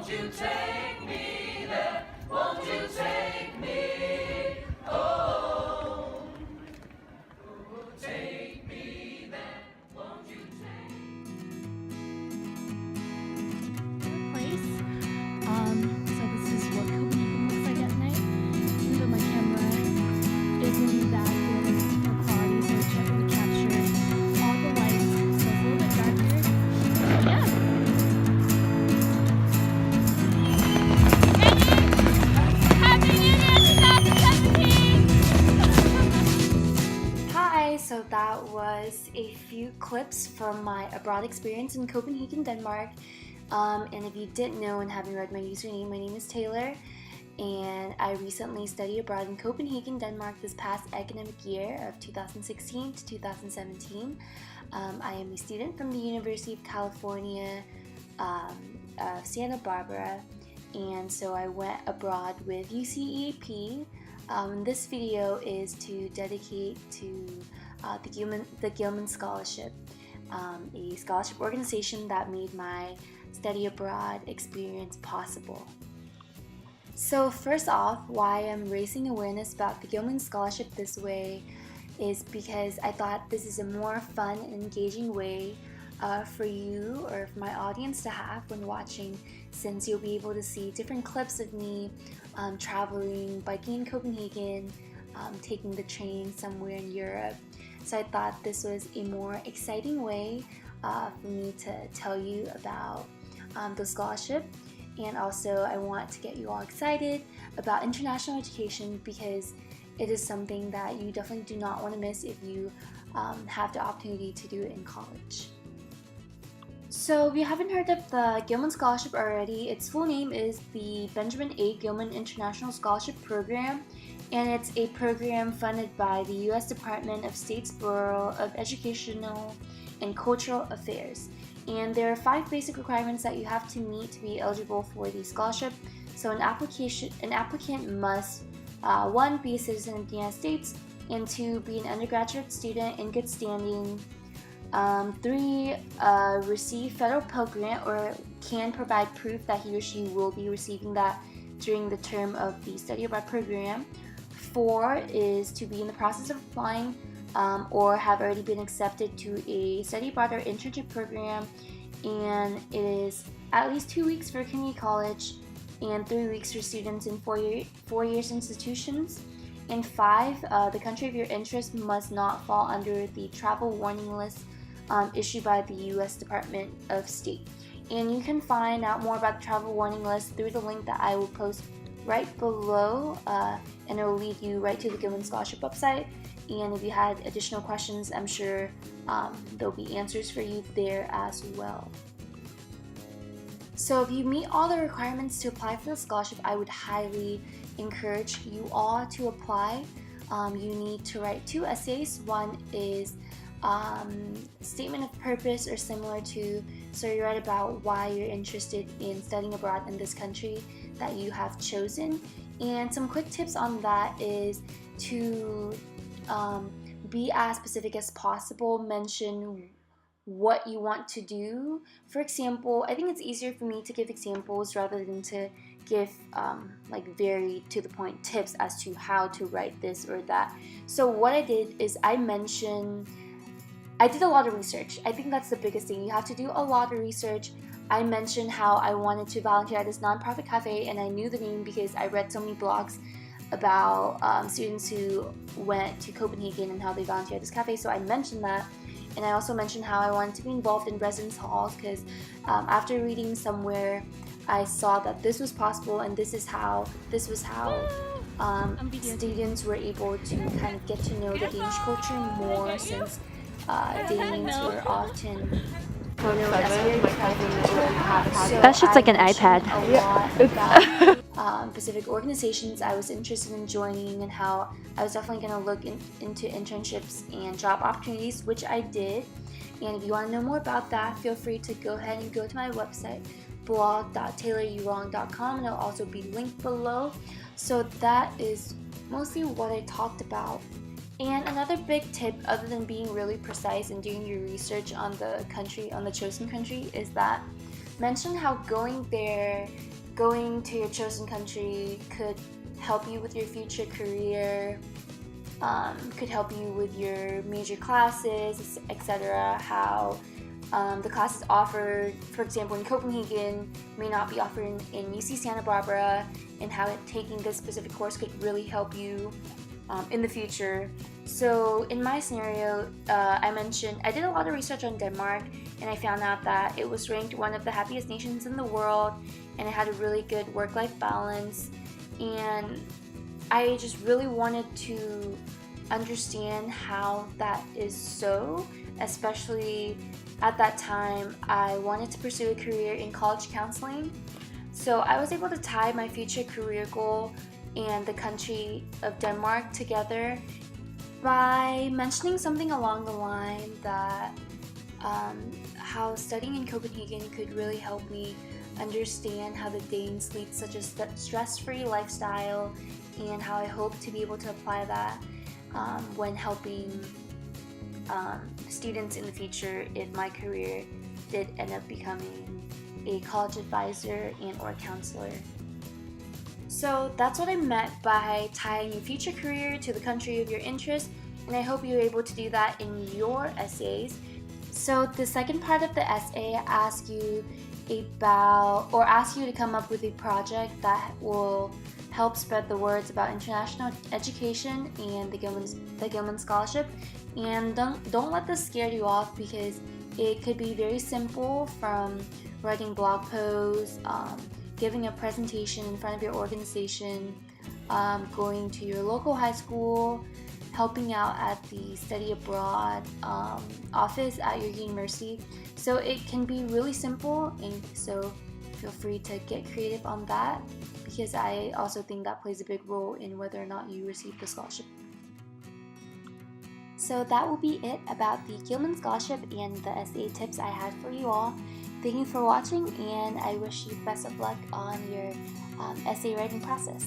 Won't you take me there? Won't you take me home? Take me there. Won't you take place. So this is what Copenhagen looks like at night. Even though my camera isn't that good of quality, so it can't really capture all the lights, so it's a little bit darker. Yeah. Happy New Year 2017! Hi, so that was a few clips from my abroad experience in Copenhagen, Denmark. And if you didn't know and haven't read my username, my name is Taylor, and I recently studied abroad in Copenhagen, Denmark this past academic year of 2016 to 2017. I am a student from the University of California, Santa Barbara, and so I went abroad with UCEAP. This video is to dedicate to the Gilman Scholarship, a scholarship organization that made my study abroad experience possible. So first off, why I'm raising awareness about the Gilman Scholarship this way is because I thought this is a more fun and engaging way for you or for my audience to have when watching, since you'll be able to see different clips of me traveling, biking in Copenhagen, taking the train somewhere in Europe. So I thought this was a more exciting way for me to tell you about the scholarship. And also I want to get you all excited about international education, because it is something that you definitely do not want to miss if you have the opportunity to do it in college. So if you haven't heard of the Gilman Scholarship already, its full name is the Benjamin A. Gilman International Scholarship Program, and it's a program funded by the U.S. Department of State's Bureau of Educational and Cultural Affairs. And there are 5 basic requirements that you have to meet to be eligible for the scholarship. So an applicant must 1. be a citizen of the United States, and 2. be an undergraduate student in good standing, 3. receive federal Pell Grant or can provide proof that he or she will be receiving that during the term of the study abroad program. 4 is to be in the process of applying or have already been accepted to a study abroad or internship program, and it is at least 2 weeks for community college and 3 weeks for students in 4 years institutions. And 5, the country of your interest must not fall under the travel warning list issued by the U.S. Department of State. And you can find out more about the travel warning list through the link that I will post right below, and it will lead you right to the Gilman Scholarship website. And if you had additional questions, I'm sure there'll be answers for you there as well. So if you meet all the requirements to apply for the scholarship, I would highly encourage you all to apply. You need to write 2 essays. One is statement of purpose or similar to, so you write about why you're interested in studying abroad in this country that you have chosen. And some quick tips on that is to be as specific as possible. Mention what you want to do. For example, I think it's easier for me to give examples rather than to give like very to the point tips as to how to write this or that. So what I did is I did a lot of research. I think that's the biggest thing. You have to do a lot of research. I mentioned how I wanted to volunteer at this nonprofit cafe, and I knew the name because I read so many blogs about students who went to Copenhagen and how they volunteered at this cafe, so I mentioned that. And I also mentioned how I wanted to be involved in residence halls, because after reading somewhere, I saw that this was possible, and this was how students were able to kind of get to know the Danish culture more, since Danes were often photo as very private. That shit's like an iPad. About specific organizations I was interested in joining, and how I was definitely going to look into internships and job opportunities, which I did. And if you want to know more about that, feel free to go ahead and go to my website, blog.taylorurong.com, and it'll also be linked below. So that is mostly what I talked about. And another big tip, other than being really precise and doing your research on the country, on the chosen country, is that mention how going there, going to your chosen country could help you with your future career, could help you with your major classes, etc. How the classes offered, for example, in Copenhagen, may not be offered in UC Santa Barbara, and how taking this specific course could really help you in the future. So in my scenario, I did a lot of research on Denmark, and I found out that it was ranked one of the happiest nations in the world, and it had a really good work-life balance, and I just really wanted to understand how that is so, especially at that time I wanted to pursue a career in college counseling. So I was able to tie my future career goal and the country of Denmark together by mentioning something along the line that how studying in Copenhagen could really help me understand how the Danes lead such a stress-free lifestyle, and how I hope to be able to apply that when helping students in the future if my career did end up becoming a college advisor and or counselor. So that's what I meant by tying your future career to the country of your interest, and I hope you're able to do that in your essays. So the second part of the essay asks you to come up with a project that will help spread the words about international education and the Gilman Scholarship. And don't let this scare you off, because it could be very simple, from writing blog posts, giving a presentation in front of your organization, going to your local high school, helping out at the study abroad office at your university. So it can be really simple, and so feel free to get creative on that, because I also think that plays a big role in whether or not you receive the scholarship. So that will be it about the Gilman Scholarship and the essay tips I had for you all. Thank you for watching, and I wish you best of luck on your essay writing process.